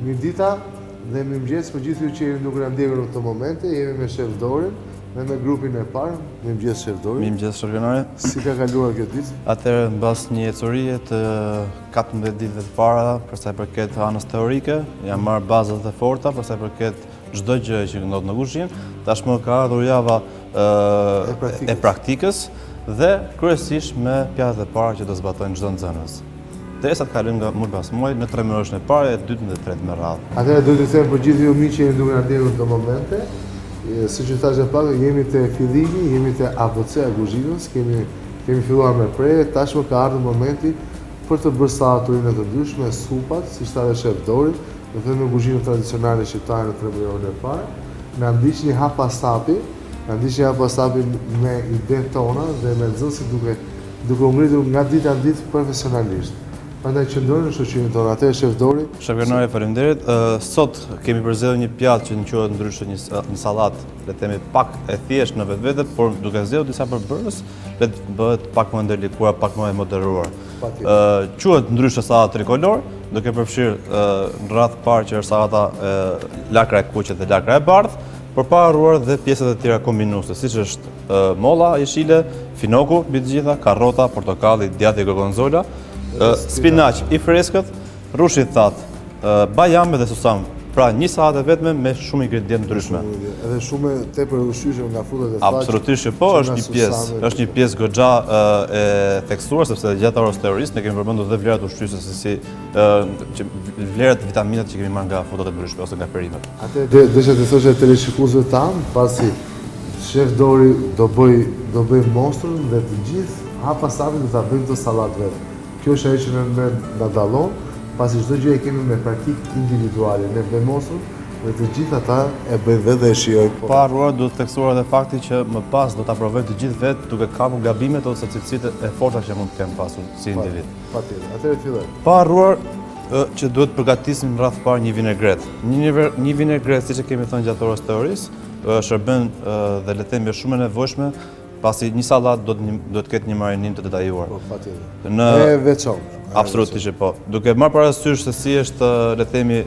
Mirëdita dhe mirëmëngjes për gjithë ju që jeni duke na ndjekur në këtë momente. Jemi me Shef Dorin dhe me grupin e parë. Mirëmëngjes Shef Dori. Mirëmëngjes Shërgjonare. Si ka kaluar këtë ditë? Atëherë mbas një ecurie të 14 ditëve të para, për sa i përket anës teorike, jam marrë bazat e forta për sa i përket çdo gjë që ndodh në kuzhinë. Tashmë ka ardhur java e praktikës dhe kryesisht me pjatët e para që do zbatojnë çdo nxënës. Derisa të kalojmë nga muaj pas muaj në 3 muajshën e parë, e dytën dhe tretë me radhë. Atëherë do të them për gjithë ju miq që jeni duke na ndjekur në këtë momente, siç ju thash pak, jemi te fillimi, jemi te ABC-a kuzhinës, kemi filluar me prerje, tashmë ka ardhur momenti për të bërë sallaturina të ndryshme, supat, siç tha dhe Shef Dori, do të thënë në kuzhinën tradicionale shqiptare në 3 muajin e parë. Na ndiqni hapasapi, me idenë tona dhe me nxënësit duke u ngritur nga dita në ditë profesionalisht. Prandaj qëndroni në shoqërinë tonë. Atëherë Shef Dori. Shërgjonare, faleminderit. Sot kemi përzgjedhur një pjatë që quhet ndryshe një sallatë, le të themi pak e thjeshtë në vetvete, por duke zgjedhur disa përbërës, le të bëhet pak më ndërlikuar, pak më e moderuar. Quhet ndryshe sallatë trikolor, duke përfshirë në radhë parë që është sallata lakra e kuqe dhe lakra e bardhë, por pa harruar dhe pjesët e tjera kombinuese, siç është molla jeshile, finoku mbi të gjitha, karrota, portokalli, djathi gorgonzola, spinaq i freskët, rushi i thatë, bajame dhe susam. Pra një sallatë vetme me shumë ingredientë ndryshme. Edhe shumë tepër ushqyeshëm nga frutat e faqe. Absolutisht po, është një pjesë goxha e theksuar sepse gjatë orës teorisë ne kemi përmendur dhe vlerat ushqyese se vlerat e vitaminat që kemi marrë nga frutat e ndryshme ose nga perimet. Atë desha të thoshë teleshikuesve tan, pasi Shef Dori do bëj mostrën dhe të gjithë hapasapin do ta bëjmë të sallatë vetë. Kjo është ajo që na dallon, pasi çdo gjë e kemi me praktikë individuale. Ne bëjmë mostrën dhe të gjithë ata e bëjnë vetë dhe e shijojnë. Pa harruar duhet theksuar edhe fakti që më pas do ta provojmë të gjithë vetë duke kapur gabimet ose cilësitë e forta që mund të kemë pasur si individ. Patjetër. Atëherë fillojmë. Pa harruar që duhet përgatisim në radhë parë një vinegret. Një vinegret, siç e kemi thënë gjatë orës teorisë, shërben dhe le të themi është shumë e nevojshme, pasi një sallatë do të ketë një marinim të detajuar. Po, patjetër. E veçantë. Absolutisht po. Duke marrë parasysh se si është, le të themi,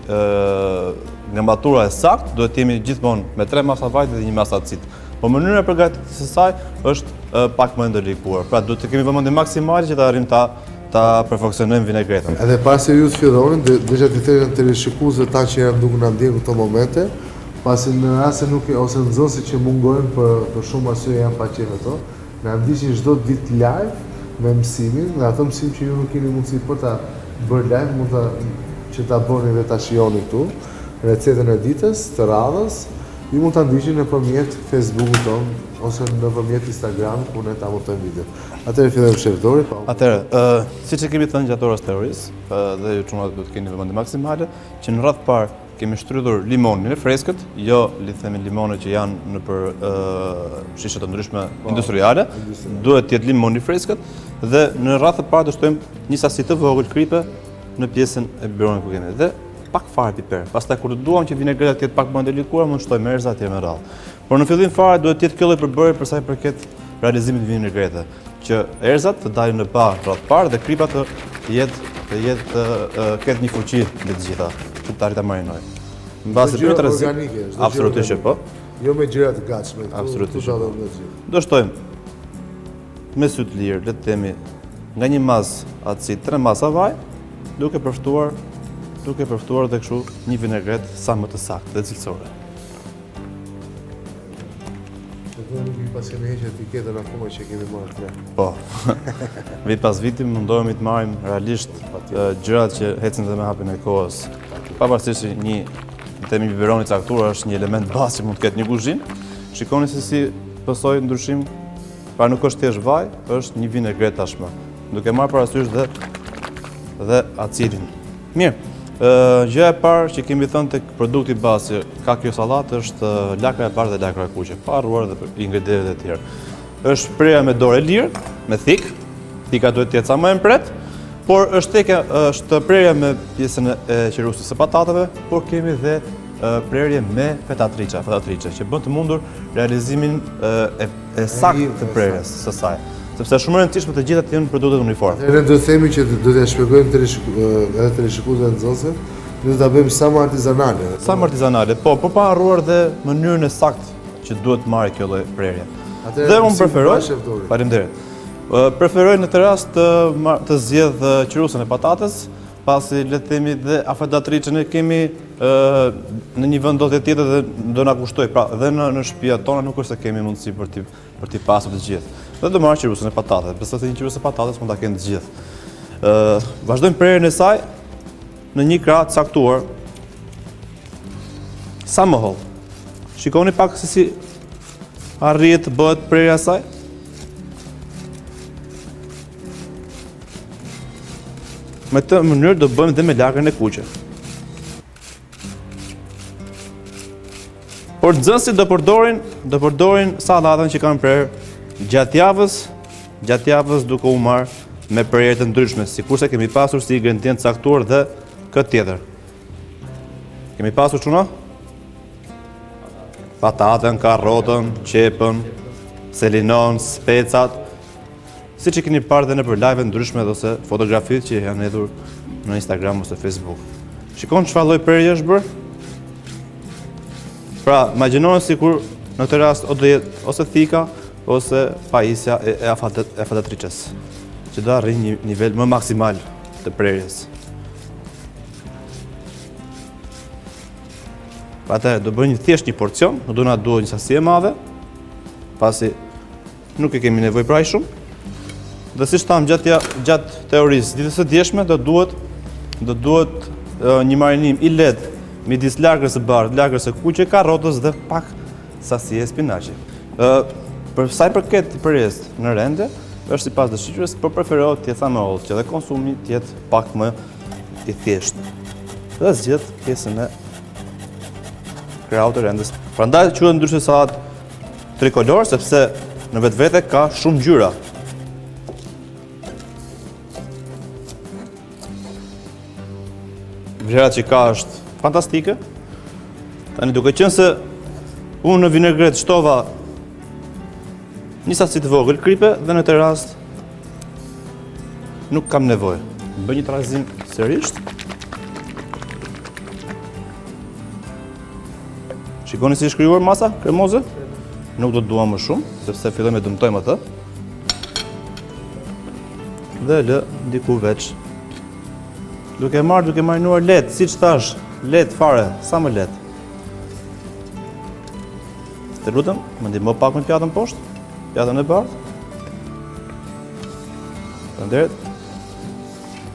ngamatura e saktë, duhet të jemi gjithmonë me 3 masa vajte dhe 1 masë acid. Po mënyra e përgatitjes së saj është pak më ndërlikuar. Pra duhet të kemi vëmendje maksimale që ta arrijmë ta perfeksionojmë vinegretën. Edhe pas se ju të filloni, desha t'i them teleshikuesve ta që janë duke na ndjekur këto momente, pasi në rast se nuk ose nxënësit që mungojnë për shumë arsye janë pa qenë ato, na ndiqni çdo ditë live me mësimin, dhe ato mësim që ju nuk keni mundësi për ta bërë live, që ta bëni dhe ta shihoni këtu, recetën e ditës, të radhës, ju mund ta ndiqni nëpërmjet Facebook-ut tonë ose nëpërmjet Instagram ku ne ta montojmë video. Atëherë fillojmë Shef Dori. Atëherë, siç e kemi thënë gjatë orës teorisë, dhe ju çunat duhet të keni vëmendje maksimale, që në radhë parë kemi shtrydhur limonin e freskët, jo le të themi limonet që janë nëpër shishe të ndryshme industriale, duhet të jetë limoni i freskët dhe në radhë të parë do shtojmë një sasi të vogël kripe në pjesën e bironin ku kemi dhe pak fare piper. Pastaj kur duam që vinegreta të jetë pak më ndërlikuar, mund të shtojmë erza etj me radhë. Por në fillim fare duhet të jetë kjo lloj përbërje për sa i përket realizimit të vinegrete, që erzat të dalin në radhë parë dhe kripa të ketë një fuqi mbi të gjitha. Të arrita marinoj. Mbasi pyet organike, absolutisht po. Jo me gjëra të gatshme. Absolutisht. Do shtojmë me sy të lirë, le të themi, nga një masë acid 3 masa vaj, duke përftuar dhe kështu një vinegret sa më të saktë dhe cilësore. Nuk i pasi me heqë etiketën akoma që kemi marrë 3. Po. Vit pas viti mundohemi të marrim realisht gjërat që ecin dhe me hapjen e kohës. Pavarësisht se një temi biberoni i caktuar është një element bazë që mund të ketë një kuzhinë, shikoni se si pësoi ndryshim, pra nuk është thjesht vaj, është një vinegret tashmë, duke marrë parasysh dhe acidin. Mirë, gjëja e parë që kemi thënë tek produkti bazë ka kjo sallatë është lakra e bardhë dhe lakra e kuqe, pa harruar dhe ingredientet e tjerë. Është prerja me dorë lirë, me thik, thika duhet të jetë sa më e mpret, por është prerja me pjesën e qerusit së patatave, por kemi dhe prerje me fetatrice, që bën të mundur realizimin e saktë të prerjes së saj. Sepse shumë e rëndësishme të gjitha të jenë produktet uniforme. Ne do të themi që do t'ja shpjegojmë edhe teleshikuesve dhe nxënësve Ne do ta bëjmë sa më artizanale. Sa më artizanale, po pa harruar dhe mënyrën e saktë që duhet marrë kjo lloj prerje. Dhe unë preferoj, faleminderit. Preferoj në këtë rast të zgjedh qyrusën e patates, pasi le të themi dhe afedatriçën e kemi në një vendosje tjetër dhe do na kushtoj. Pra, dhe në shtëpiat tona nuk është se kemi mundësi për t'i pasur të gjithë. Dhe do marr qyrusën e patates, besoj se një qyrus e patates mund ta kenë të gjithë. Vazhdojmë prerjen e saj në një krah të caktuar. Sa më holl. Shikoni pak se si arrihet të bëhet prerja e saj. Me këtë mënyrë do bëjmë dhe me lagën e kuqe. Por nxënësit do përdorin sallatën që kanë prerë gjatë javës duke u marrë me prerje të ndryshme, sikurse kemi pasur si ingredient caktuar dhe këtë tjetër. Kemi pasur çuna? Patatën, karrotën, qepën, selinon, specat, siç e keni parë dhe nëpër live ndryshme ose fotografitë që janë hedhur në Instagram ose Facebook. Shikoni çfarë lloj prerje është bërë? Pra, imagjinoni sikur në këtë rast do jetë ose thika ose pajisja e afedatriçes, që do arrijë një nivel më maksimal të prerjes. Atëherë do bëjmë thjesht një porcion, nuk do na duhet një sasi e madhe, pasi nuk e kemi nevojë për aq shumë. Dhe siç tham gjatë teorisë ditës së djeshme do duhet një marinim i lehtë midis lagrës së bardhë, lagrës së kuqe, karrotës dhe pak sasi e spinaqit. Për sa i përket prerjes në rende, është sipas dëshirës, por preferohet të jetë sa më holl, që dhe konsumi të jetë pak më i thjeshtë. Dhe zgjedh pjesën e krahut të rendës. Prandaj quhet ndryshe sallatë trikolor, sepse në vetvete ka shumë ngjyra. Vlera që ka është fantastike. Tani duke qenë se unë në vinegret shtova një sasi të vogël kripe dhe në këtë rast nuk kam nevojë. Bëj një trazim sërish. Shikoni si është krijuar masa kremoze? Nuk do të dua më shumë, sepse fillojmë të dëmtojmë atë. Dhe lë diku veç. Duke marinuar lehtë, siç thash, lehtë fare, sa më lehtë. Të lutem, më ndihmo pak me pjatën poshtë, pjatën e bardhë. Faleminderit.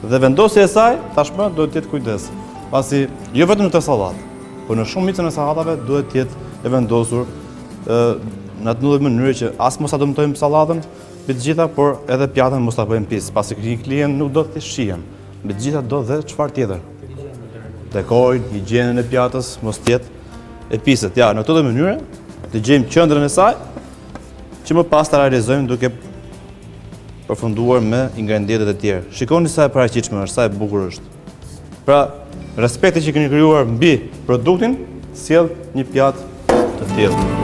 Dhe vendosja e saj, tashmë duhet të jetë kujdes, pasi jo vetëm në të sallatë, por në shumicën e sallatave duhet të jetë e vendosur në atë lloj mënyre që as mos ta dëmtojmë sallatën mbi të gjitha, por edhe pjatën mos ta bëjmë pis, pasi një klient nuk do të shihen. Mbi të gjitha do dhe çfarë tjetër? Dekorin, higjienën e pjatës, mos të jetë e pisët. Ja, në këtë mënyrë të gjejmë qendrën e saj, që më pas ta realizojmë duke përfunduar me ingredientet e tjerë. Shikoni sa e paraqitshme është, sa e bukur është. Pra, respekti që keni krijuar mbi produktin, sjell një pjatë të tillë.